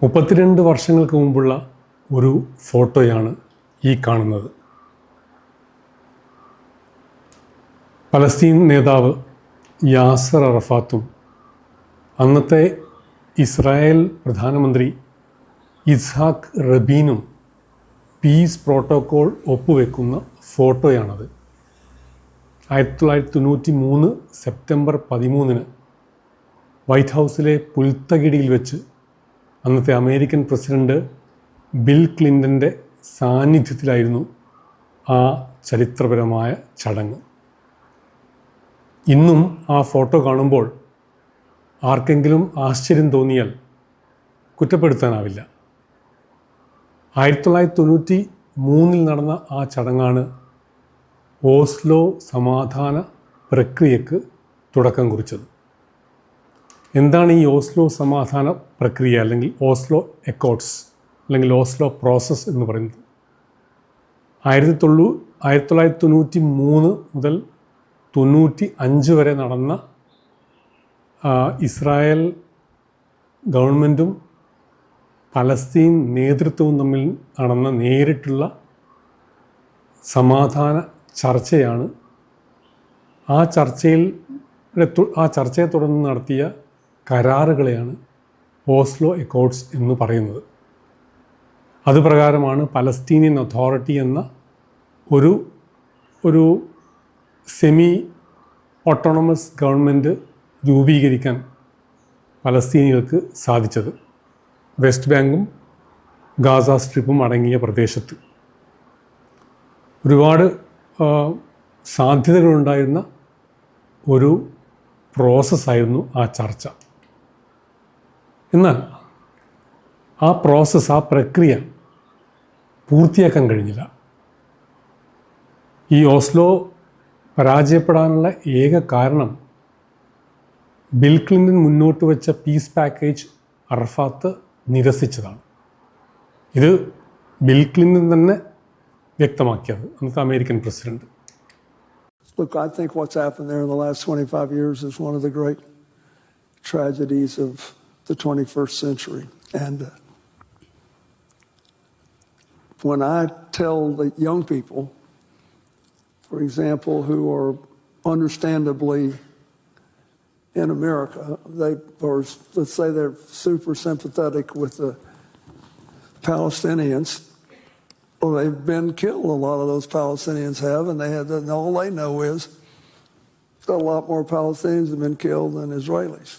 32 വർഷങ്ങൾക്ക് മുമ്പുള്ള ഒരു ഫോട്ടോയാണ് ഈ കാണുന്നത്. പലസ്തീൻ നേതാവ് യാസർ അറഫാത്തും അന്നത്തെ ഇസ്രായേൽ പ്രധാനമന്ത്രി ഇസ്ഹാക്ക് റബീനും പീസ് പ്രോട്ടോക്കോൾ ഒപ്പുവെക്കുന്ന ഫോട്ടോയാണത്. 1993 സെപ്റ്റംബർ 13 വൈറ്റ് ഹൗസിലെ പുൽത്തകിടിയിൽ വെച്ച് അന്നത്തെ അമേരിക്കൻ പ്രസിഡന്റ് ബിൽ ക്ലിൻ്റൻ്റെ സാന്നിധ്യത്തിലായിരുന്നു ആ ചരിത്രപരമായ ചടങ്ങ്. ഇന്നും ആ ഫോട്ടോ കാണുമ്പോൾ ആർക്കെങ്കിലും ആശ്ചര്യം തോന്നിയാൽ കുറ്റപ്പെടുത്താനാവില്ല. 1993 നടന്ന ആ ചടങ്ങാണ് ഓസ്ലോ സമാധാന പ്രക്രിയക്ക് തുടക്കം കുറിച്ചത്. എന്താണ് ഈ ഓസ്ലോ സമാധാന പ്രക്രിയ, അല്ലെങ്കിൽ ഓസ്ലോ അക്കോർഡ്സ്, അല്ലെങ്കിൽ ഓസ്ലോ പ്രോസസ്സ് എന്ന് പറയുന്നത്? 1993 മുതൽ 95 വരെ നടന്ന ഇസ്രായേൽ ഗവൺമെൻറ്റും പലസ്തീൻ നേതൃത്വവും തമ്മിൽ നടന്ന നേരിട്ടുള്ള സമാധാന ചർച്ചയാണ്. ആ ചർച്ചയെ തുടർന്ന് നടത്തിയ കരാറുകളെയാണ് ഓസ്ലോ അക്കോർഡ്സ് എന്ന് പറയുന്നത്. അതുപ്രകാരമാണ് പലസ്തീനിയൻ അതോറിറ്റി എന്ന ഒരു സെമി ഓട്ടോണമസ് ഗവൺമെൻറ് രൂപീകരിക്കാൻ പലസ്തീനികൾക്ക് സാധിച്ചത്. വെസ്റ്റ് ബാങ്കും ഗാസ സ്ട്രിപ്പും അടങ്ങിയ പ്രദേശത്ത് ഒരുപാട് സാധ്യതകളുണ്ടായിരുന്ന ഒരു പ്രോസസ്സായിരുന്നു ആ ചർച്ച. എന്നാൽ ആ പ്രക്രിയ പൂർത്തിയാക്കാൻ കഴിഞ്ഞില്ല. ഈ ഓസ്ലോ പരാജയപ്പെടാനുള്ള ഏക കാരണം ബിൽ ക്ലിൻ്റൺ മുന്നോട്ട് വെച്ച പീസ് പാക്കേജ് അറഫാത്ത് നിരസിച്ചതാണ്. ഇത് ബിൽ ക്ലിൻ്റൺ തന്നെ വ്യക്തമാക്കിയത്, അന്നത്തെ American president. Look, I think what's happened there in the last 25 years is one of the great tragedies of the 21st century. And when I tell the young people, for example, who are understandably in America, or let's say they're super sympathetic with the Palestinians, well, they've been killed. A lot of those Palestinians have, and all they know is that a lot more Palestinians have been killed than Israelis.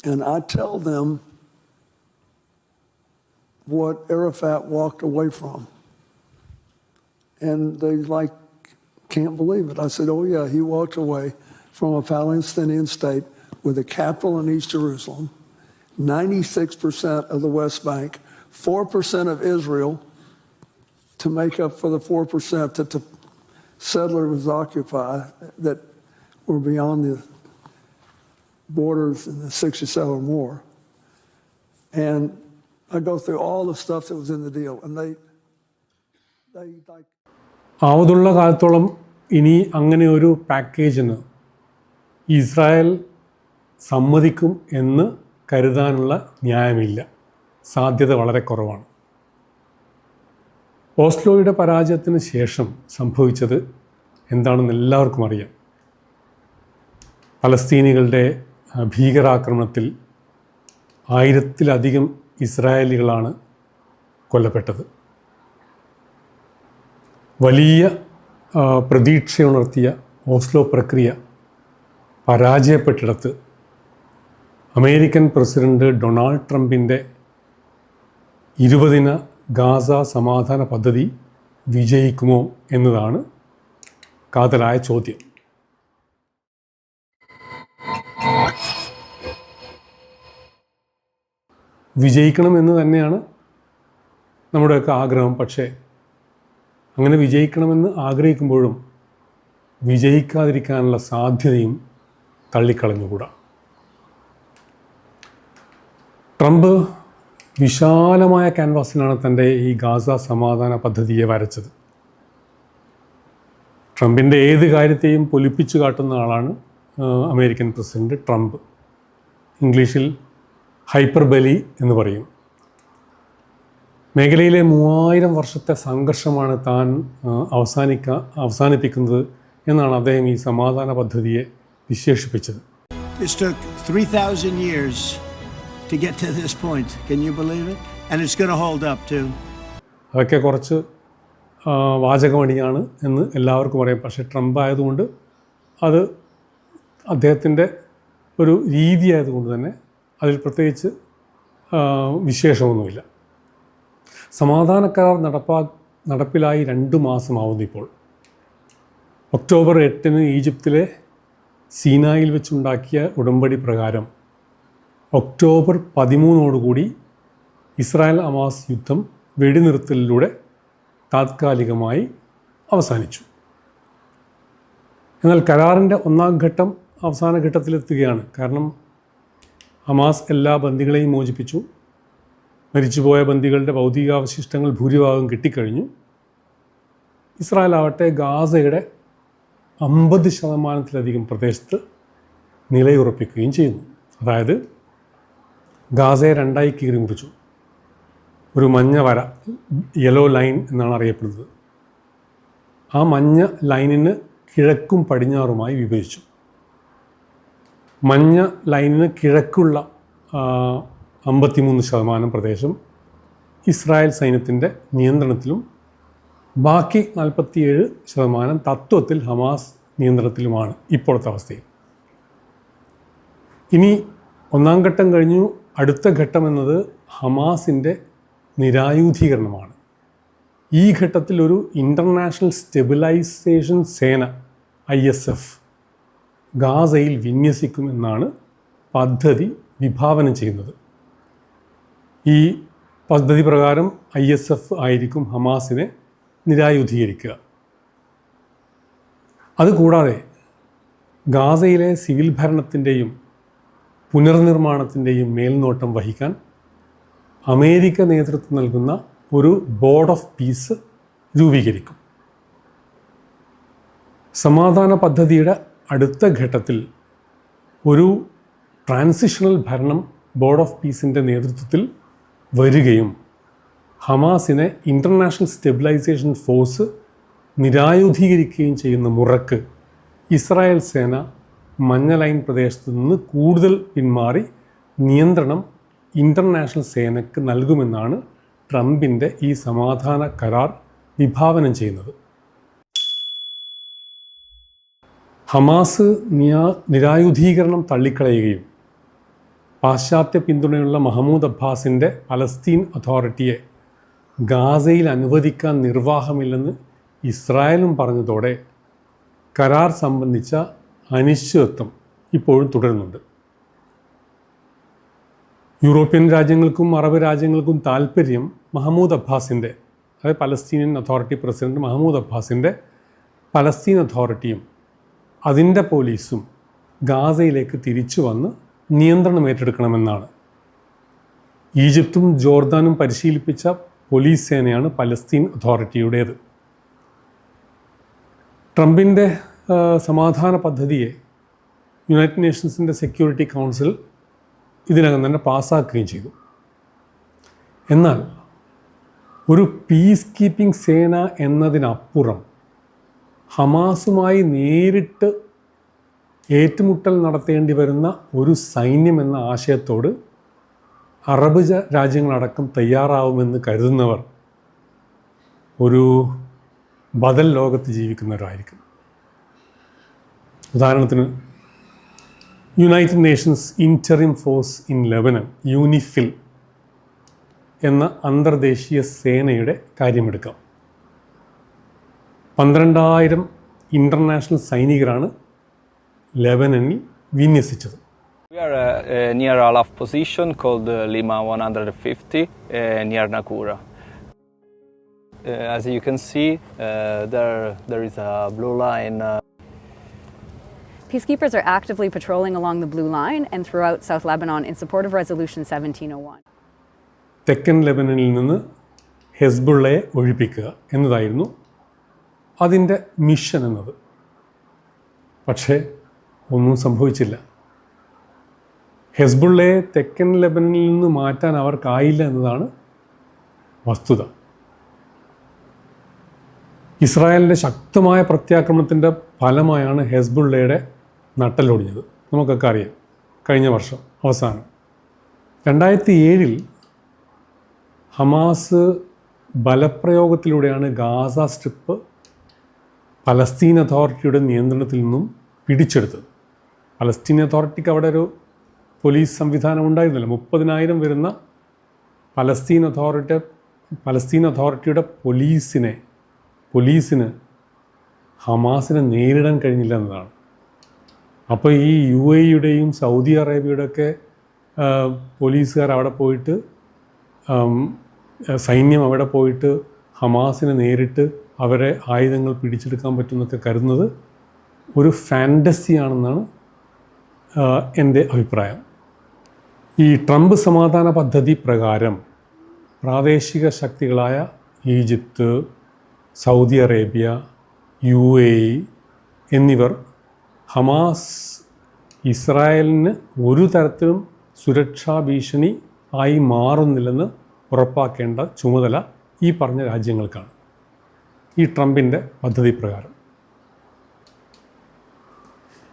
And I tell them what Arafat walked away from, and they can't believe it. I said, "Oh yeah, he walked away from a Palestinian state with a capital in East Jerusalem, 96% of the West Bank, 4% of Israel, to make up for the 4% that the settlers occupied that were beyond the borders in the 67 war." And I go through all the stuff that was in the deal, and they ആവതുള്ള കാലത്തോളം ഇനി അങ്ങനെ ഒരു പാക്കേജിന് Israel സമ്മതിക്കും എന്ന് കരുതാനുള്ള ന്യായമില്ല. സാധ്യത വളരെ കുറവാണ്. ഓസ്ലോയുടെ പരാജയത്തിന് ശേഷം സംഭവിച്ചത് എന്താണെന്ന് എല്ലാവർക്കും അറിയാം. പലസ്തീനികളുടെ ഭീകരാക്രമണത്തിൽ 1000-ലധികം ഇസ്രായേലികളാണ് കൊല്ലപ്പെട്ടത്. വലിയ പ്രതീക്ഷയുണർത്തിയ ഓസ്ലോ പ്രക്രിയ പരാജയപ്പെട്ടിടത്ത് അമേരിക്കൻ പ്രസിഡന്റ് ഡൊണാൾഡ് ട്രംപിൻ്റെ 20-ദിന ഗാസ സമാധാന പദ്ധതി വിജയിക്കുമോ എന്നതാണ് കാതലായ ചോദ്യം. വിജയിക്കണമെന്ന് തന്നെയാണ് നമ്മുടെയൊക്കെ ആഗ്രഹം. പക്ഷേ അങ്ങനെ വിജയിക്കണമെന്ന് ആഗ്രഹിക്കുമ്പോഴും വിജയിക്കാതിരിക്കാനുള്ള സാധ്യതയും തള്ളിക്കളഞ്ഞുകൂടാ. ട്രംപ് വിശാലമായ ക്യാൻവാസിലാണ് തൻ്റെ ഈ ഗാസ സമാധാന പദ്ധതിയെ വരച്ചത്. ട്രംപിൻ്റെ ഏത് കാര്യത്തെയും പൊലിപ്പിച്ചു കാട്ടുന്ന ആളാണ് അമേരിക്കൻ പ്രസിഡന്റ് ട്രംപ്. ഇംഗ്ലീഷിൽ ഹൈപ്പർബലി എന്ന് പറയും. മേഖലയിലെ 3000 വർഷത്തെ സംഘർഷമാണ് താൻ അവസാനിപ്പിക്കുന്നത് എന്നാണ് അദ്ദേഹം ഈ സമാധാന പദ്ധതിയെ വിശേഷിപ്പിച്ചത്. This took 3,000 years to get to this point. Can you believe it? And it's going to hold up too. അതൊക്കെ കുറച്ച് വാചകമണിയാണ് എന്ന് എല്ലാവർക്കും അറിയാം. പക്ഷേ ട്രംപ് ആയതുകൊണ്ട് അത് അദ്ദേഹത്തിൻ്റെ ഒരു രീതി ആയതുകൊണ്ട് തന്നെ അതിൽ പ്രത്യേകിച്ച് വിശേഷമൊന്നുമില്ല. സമാധാന കരാർ നടപ്പിലായി 2 മാസമാവുന്നു ഇപ്പോൾ. ഒക്ടോബർ 8 ഈജിപ്തിലെ സീനായിൽ വെച്ചുണ്ടാക്കിയ ഉടമ്പടി പ്രകാരം ഒക്ടോബർ 13 ഇസ്രായേൽ ഹമാസ് യുദ്ധം വെടിനിർത്തലിലൂടെ താത്കാലികമായി അവസാനിച്ചു. എന്നാൽ കരാറിൻ്റെ 1-ാം ഘട്ടം അവസാന ഘട്ടത്തിലെത്തുകയാണ്. കാരണം ഹമാസ് എല്ലാ ബന്ദികളെയും മോചിപ്പിച്ചു. മരിച്ചുപോയ ബന്ദികളുടെ ഭൗതികാവശിഷ്ടങ്ങൾ ഭൂരിഭാഗം കിട്ടിക്കഴിഞ്ഞു. ഇസ്രായേൽ ആവട്ടെ ഗാസയുടെ 50% പ്രദേശത്ത് നിലയുറപ്പിക്കുകയും ചെയ്യുന്നു. അതായത് ഗാസയെ 2ആയി കീറി മുറിച്ചു. ഒരു മഞ്ഞ വര, യെല്ലോ ലൈൻ എന്നാണ് അറിയപ്പെടുന്നത്. ആ മഞ്ഞ ലൈനിന് കിഴക്കും പടിഞ്ഞാറുമായി വിഭജിച്ചു. മഞ്ഞ ലൈനിന് കിഴക്കുള്ള 53% പ്രദേശം ഇസ്രായേൽ സൈന്യത്തിൻ്റെ നിയന്ത്രണത്തിലും ബാക്കി 47% തത്വത്തിൽ ഹമാസ് നിയന്ത്രണത്തിലുമാണ് ഇപ്പോഴത്തെ അവസ്ഥയിൽ. ഇനി 1-ാം ഘട്ടം കഴിഞ്ഞു. അടുത്ത ഘട്ടം എന്നത് ഹമാസിൻ്റെ നിരായുധീകരണമാണ്. ഈ ഘട്ടത്തിൽ ഒരു ഇൻ്റർനാഷണൽ സ്റ്റെബിലൈസേഷൻ സേന ISF ഗാസയിൽ വിന്യസിക്കുമെന്നാണ് പദ്ധതി വിഭാവനം ചെയ്യുന്നത്. ഈ പദ്ധതി പ്രകാരം ISF ആയിരിക്കും ഹമാസിനെ നിരായുധീകരിക്കുക. അതുകൂടാതെ ഗാസയിലെ സിവിൽ ഭരണത്തിൻ്റെയും പുനർനിർമ്മാണത്തിൻ്റെയും മേൽനോട്ടം വഹിക്കാൻ അമേരിക്ക നേതൃത്വം നൽകുന്ന ഒരു ബോർഡ് ഓഫ് പീസ് രൂപീകരിക്കും. സമാധാന പദ്ധതിയുടെ അടുത്ത ഘട്ടത്തിൽ ഒരു ട്രാൻസിഷണൽ ഭരണം ബോർഡ് ഓഫ് പീസിൻ്റെ നേതൃത്വത്തിൽ വരികയും ഹമാസിനെ ഇൻ്റർനാഷണൽ സ്റ്റെബിലൈസേഷൻ ഫോഴ്സ് നിരായുധീകരിക്കുകയും ചെയ്യുന്ന മുറക്ക് ഇസ്രായേൽ സേന മഞ്ഞ ലൈൻ പ്രദേശത്തു നിന്ന് കൂടുതൽ പിന്മാറി നിയന്ത്രണം ഇൻ്റർനാഷണൽ സേനയ്ക്ക് നൽകുമെന്നാണ് ട്രംപിൻ്റെ ഈ സമാധാന കരാർ വിഭാവനം ചെയ്യുന്നത്. ഹമാസ് നിരായുധീകരണം തള്ളിക്കളയുകയും പാശ്ചാത്യ പിന്തുണയുള്ള മഹ്മൂദ് അബ്ബാസിൻ്റെ പലസ്തീൻ അതോറിറ്റിയെ ഗാസയിൽ അനുവദിക്കാൻ നിർവാഹമില്ലെന്ന് ഇസ്രായേലും പറഞ്ഞതോടെ കരാർ സംബന്ധിച്ച അനിശ്ചിതത്വം ഇപ്പോഴും തുടരുന്നുണ്ട്. യൂറോപ്യൻ രാജ്യങ്ങൾക്കും അറബ് രാജ്യങ്ങൾക്കും താൽപ്പര്യം മഹ്മൂദ് അബ്ബാസിൻ്റെ, അതായത് പലസ്തീനിയൻ അതോറിറ്റി പ്രസിഡന്റ് മഹ്മൂദ് അബ്ബാസിൻ്റെ പലസ്തീൻ അതോറിറ്റിയും അതിൻ്റെ പോലീസും ഗാസയിലേക്ക് തിരിച്ചു വന്ന് നിയന്ത്രണം ഏറ്റെടുക്കണമെന്നാണ്. ഈജിപ്തും ജോർദാനും പരിശീലിപ്പിച്ച പോലീസ് സേനയാണ് പലസ്തീൻ അതോറിറ്റിയുടേത്. ട്രംപിൻ്റെ സമാധാന പദ്ധതിയെ യുണൈറ്റഡ് നേഷൻസിൻ്റെ സെക്യൂരിറ്റി കൗൺസിൽ ഇതിനകം തന്നെ പാസ്സാക്കുകയും ചെയ്തു. എന്നാൽ ഒരു പീസ് കീപ്പിംഗ് സേന എന്നതിനപ്പുറം ഹമാസുമായി നേരിട്ട് ഏറ്റുമുട്ടൽ നടത്തേണ്ടി വരുന്ന ഒരു സൈന്യം എന്ന ആശയത്തോട് അറബ് രാജ്യങ്ങളടക്കം തയ്യാറാവുമെന്ന് കരുതുന്നവർ ഒരു ബദൽ ലോകത്ത് ജീവിക്കുന്നവരായിരിക്കും. ഉദാഹരണത്തിന് United Nations interim force in Lebanon UNIFIL എന്ന അന്തർദേശീയ സേനയുടെ കാര്യമെടുക്കാം. 12,000 ഇൻ്റർനാഷണൽ സൈനികരാണ് ലെബനനിൽ വിന്യസിച്ചത്. We are near Alaf position called Lima 150 near Nakura. As you can see, there is a blue line. Peacekeepers are actively patrolling along the blue line and throughout South Lebanon in support of Resolution 1701. തെക്കൻ ലെബനനിൽ നിന്ന് ഹെസ്ബുള്ളയെ ഒഴിപ്പിക്കുക എന്നതായിരുന്നു അതിൻ്റെ mission എന്നത്. പക്ഷേ ഒന്നും സംഭവിച്ചില്ല. ഹെസ്ബുള്ളയെ തെക്കൻ ലെബനനിൽ നിന്ന് മാറ്റാൻ അവർക്കായില്ല എന്നതാണ് വസ്തുത. ഇസ്രായേലിൻ്റെ ശക്തമായ പ്രത്യാക്രമണത്തിൻ്റെ ഫലമായാണ് ഹെസ്ബുള്ളയുടെ നട്ടലൊടിഞ്ഞത്. നമുക്കൊക്കെ അറിയാം. കഴിഞ്ഞ വർഷം അവസാനം 2007 ഹമാസ് ബലപ്രയോഗത്തിലൂടെയാണ് ഗാസ സ്ട്രിപ്പ് പലസ്തീൻ അതോറിറ്റിയുടെ നിയന്ത്രണത്തിൽ നിന്നും പിടിച്ചെടുത്തത്. പലസ്തീൻ അതോറിറ്റിക്ക് അവിടെ ഒരു പോലീസ് സംവിധാനം ഉണ്ടായിരുന്നില്ല. 30,000 വരുന്ന പലസ്തീൻ അതോറിറ്റിയുടെ പോലീസിന് ഹമാസിനെ നേരിടാൻ കഴിഞ്ഞില്ല എന്നതാണ്. അപ്പോൾ ഈ UAEയുടെയും സൗദി അറേബ്യയുടെയൊക്കെ പോലീസുകാർ അവിടെ പോയിട്ട്, സൈന്യം അവിടെ പോയിട്ട് ഹമാസിനെ നേരിട്ട് അവരെ ആയുധങ്ങൾ പിടിച്ചെടുക്കാൻ പറ്റുമെന്നൊക്കെ കരുതുന്നത് ഒരു ഫാൻറ്റസിയാണെന്നാണ് എൻ്റെ അഭിപ്രായം. ഈ ട്രംപ് സമാധാന പദ്ധതി പ്രകാരം പ്രാദേശിക ശക്തികളായ ഈജിപ്ത്, സൗദി അറേബ്യ, UAE എന്നിവർ ഹമാസ് ഇസ്രായേലിന് ഒരു തരത്തിലും സുരക്ഷാ ഭീഷണി ആയി മാറുന്നില്ലെന്ന് ഉറപ്പാക്കേണ്ട ചുമതല ഈ പറഞ്ഞ രാജ്യങ്ങൾക്കാണ് ഈ ട്രംപിൻ്റെ പദ്ധതി പ്രകാരം.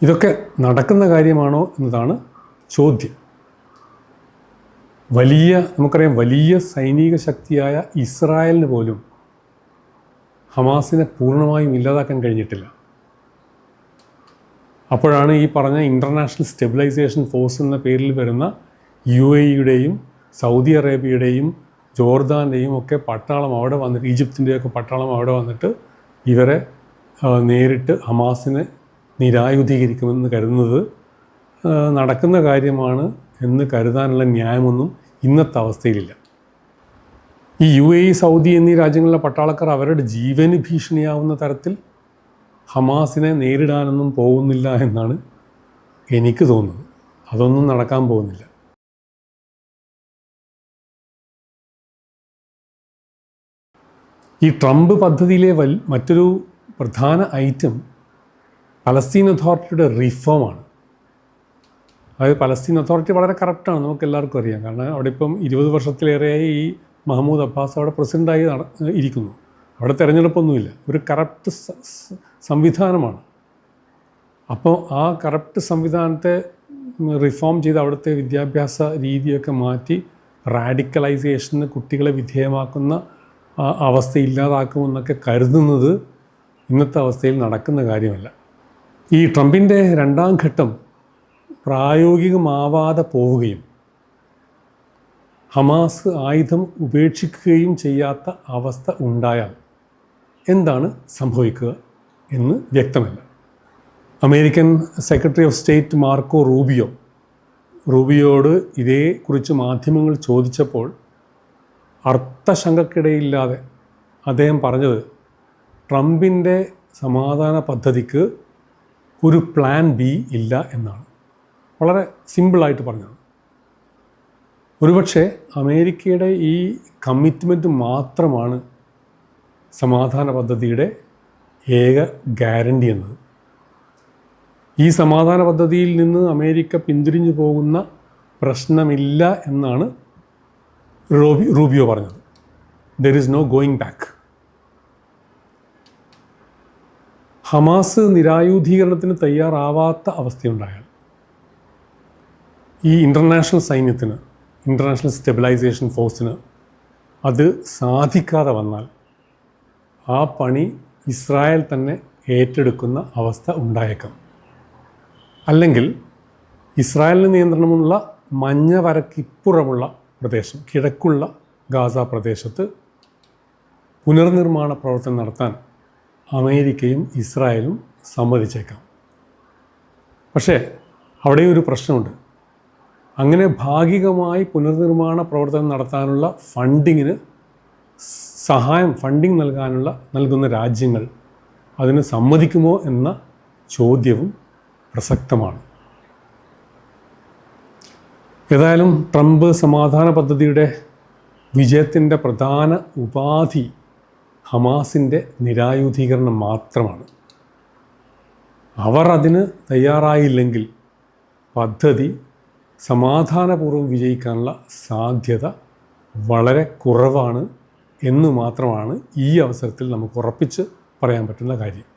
ഇതൊക്കെ നടക്കുന്ന കാര്യമാണോ എന്നതാണ് ചോദ്യം. നമുക്കറിയാം, വലിയ സൈനിക ശക്തിയായ ഇസ്രായേലിന് പോലും ഹമാസിനെ പൂർണ്ണമായും ഇല്ലാതാക്കാൻ കഴിഞ്ഞിട്ടില്ല. അപ്പോഴാണ് ഈ പറഞ്ഞ ഇൻ്റർനാഷണൽ സ്റ്റെബിലൈസേഷൻ ഫോഴ്സ് എന്ന പേരിൽ വരുന്ന UAEയുടെയും സൗദി അറേബ്യയുടെയും ജോർദാൻ്റെയും ഒക്കെ പട്ടാളം അവിടെ വന്നിട്ട്, ഈജിപ്തിൻ്റെയൊക്കെ പട്ടാളം അവിടെ വന്നിട്ട് ഇവരെ നേരിട്ട് ഹമാസിനെ നിരായുധീകരിക്കുമെന്ന് കരുതുന്നത് നടക്കുന്ന കാര്യമാണ് എന്ന് കരുതാനുള്ള ന്യായമൊന്നും ഇന്നത്തെ അവസ്ഥയിലില്ല. ഈ UAE, സൗദി എന്നീ രാജ്യങ്ങളിലെ പട്ടാളക്കാർ അവരുടെ ജീവന് ഭീഷണിയാവുന്ന തരത്തിൽ ഹമാസിനെ നേരിടാനൊന്നും പോകുന്നില്ല എന്നാണ് എനിക്ക് തോന്നുന്നത്. അതൊന്നും നടക്കാൻ പോകുന്നില്ല. ഈ ട്രംപ് പദ്ധതിയിലെ മറ്റൊരു പ്രധാന ഐറ്റം പലസ്തീൻ അതോറിറ്റിയുടെ റിഫോമാണ്. അതായത് പലസ്തീൻ അതോറിറ്റി വളരെ കറപ്റ്റാണ്, നമുക്ക് എല്ലാവർക്കും അറിയാം. കാരണം അവിടെ ഇപ്പം 20 വർഷത്തിലേറെയായി ഈ മഹ്മൂദ് അബ്ബാസ് അവിടെ പ്രസിഡൻ്റായി ഇരിക്കുന്നു. അവിടെ തിരഞ്ഞെടുപ്പൊന്നുമില്ല. ഒരു കറപ്റ്റ് സംവിധാനമാണ്. അപ്പോൾ ആ കറപ്റ്റ് സംവിധാനത്തെ റിഫോം ചെയ്ത് അവിടുത്തെ വിദ്യാഭ്യാസ രീതിയൊക്കെ മാറ്റി റാഡിക്കലൈസേഷന് കുട്ടികളെ വിധേയമാക്കുന്ന അവസ്ഥ ഇല്ലാതാക്കുമെന്നൊക്കെ കരുതുന്നത് ഇന്നത്തെ അവസ്ഥയിൽ നടക്കുന്ന കാര്യമല്ല. ഈ ട്രംപിൻ്റെ രണ്ടാം ഘട്ടം പ്രായോഗികമാവാതെ പോവുകയും ഹമാസ് ആയുധം ഉപേക്ഷിക്കുകയും ചെയ്യാത്ത അവസ്ഥ ഉണ്ടായാൽ എന്താണ് സംഭവിക്കുക എന്ന് വ്യക്തമല്ല. American secretary of state Marco റൂബിയോട് ഇതേക്കുറിച്ച് മാധ്യമങ്ങൾ ചോദിച്ചപ്പോൾ അർത്ഥശങ്കക്കിടയില്ലാതെ അദ്ദേഹം പറഞ്ഞത് ട്രംപിൻ്റെ സമാധാന പദ്ധതിക്ക് ഒരു പ്ലാൻ B ഇല്ല എന്നാണ്. വളരെ സിമ്പിളായിട്ട് പറഞ്ഞത്. ഒരുപക്ഷെ അമേരിക്കയുടെ ഈ കമ്മിറ്റ്മെൻറ്റ് മാത്രമാണ് സമാധാന പദ്ധതിയുടെ ഏക ഗ്യാരണ്ടി എന്നത്. ഈ സമാധാന പദ്ധതിയിൽ നിന്ന് അമേരിക്ക പിന്തിരിഞ്ഞു പോകുന്ന പ്രശ്നമില്ല എന്നാണ് റൂബിയോ പറഞ്ഞത്. There is no going back. Hamas നിരായുധീകരണത്തിന് തയ്യാറാവാത്ത അവസ്ഥയുണ്ടായാൽ ഈ ഇൻ്റർനാഷണൽ സൈന്യത്തിന്, ഇൻ്റർനാഷണൽ സ്റ്റെബിലൈസേഷൻ ഫോഴ്സിന് അത് സാധിക്കാതെ വന്നാൽ ആ പണി ഇസ്രായേൽ തന്നെ ഏറ്റെടുക്കുന്ന അവസ്ഥ ഉണ്ടായേക്കാം. അല്ലെങ്കിൽ ഇസ്രായേലിന് നിയന്ത്രണമുള്ള മഞ്ഞ വരയ്ക്കിപ്പുറമുള്ള പ്രദേശം, കിഴക്കുള്ള ഗാസ പ്രദേശത്ത് പുനർനിർമ്മാണ പ്രവർത്തനം നടത്താൻ അമേരിക്കയും ഇസ്രായേലും സമ്മതിച്ചേക്കാം. പക്ഷേ അവിടെയും ഒരു പ്രശ്നമുണ്ട്. അങ്ങനെ ഭാഗികമായി പുനർനിർമ്മാണ പ്രവർത്തനം നടത്താനുള്ള ഫണ്ടിങ് നൽകുന്ന രാജ്യങ്ങൾ അതിന് സമ്മതിക്കുമോ എന്ന ചോദ്യവും പ്രസക്തമാണ്. ഏതായാലും ട്രംപ് സമാധാന പദ്ധതിയുടെ വിജയത്തിൻ്റെ പ്രധാന ഉപാധി ഹമാസിൻ്റെ നിരായുധീകരണം മാത്രമാണ്. അവർ അതിന് തയ്യാറായില്ലെങ്കിൽ പദ്ധതി സമാധാനപൂർവ്വം വിജയിക്കാനുള്ള സാധ്യത വളരെ കുറവാണ് എന്ന് മാത്രമാണ് ഈ അവസരത്തിൽ നമുക്ക് ഉറപ്പിച്ച് പറയാൻ പറ്റുന്ന കാര്യം.